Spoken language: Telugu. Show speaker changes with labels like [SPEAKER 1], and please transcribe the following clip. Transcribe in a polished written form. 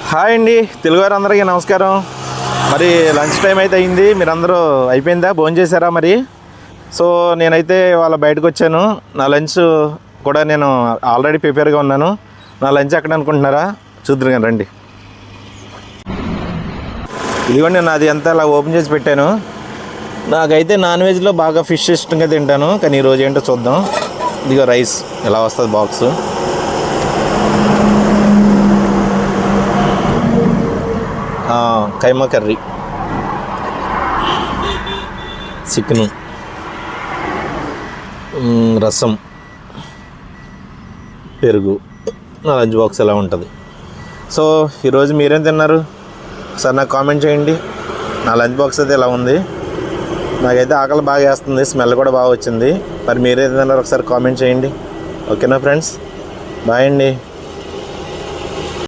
[SPEAKER 1] హాయ్ అండి, తెలుగువారు అందరికీ నమస్కారం. మరి లంచ్ టైం అయితే అయింది. మీరందరూ అయిపోయిందా, భోజనం చేశారా? మరి సో నేనైతే వాళ్ళ బయటకు వచ్చాను. నా లంచ్ కూడా నేను ఆల్రెడీ ప్రిపేర్గా ఉన్నాను. నా లంచ్ ఎక్కడ అనుకుంటున్నారా? చూద్దరు కానీ రండి. ఇదిగోండి నాది అంతా అలా ఓపెన్ చేసి పెట్టాను. నాకైతే నాన్ వెజ్లో బాగా ఫిష్ ఇష్టంగా తింటాను, కానీ ఈరోజు ఏంటో చూద్దాం. ఇదిగో రైస్ ఎలా వస్తుంది బాక్స్. కైమా కర్రీ, చికెను, రసం, పెరుగు. నా లంచ్ బాక్స్ ఎలా ఉంటుంది. సో ఈరోజు మీరేం తిన్నారు ఒకసారి నాకు కామెంట్ చేయండి. నా లంచ్ బాక్స్ అయితే ఎలా ఉంది. నాకైతే ఆకలి బాగా వేస్తుంది, స్మెల్ కూడా బాగా వచ్చింది. మరి మీరేం తిన్నారు ఒకసారి కామెంట్ చేయండి. ఓకేనా ఫ్రెండ్స్, బాయ్ అండి.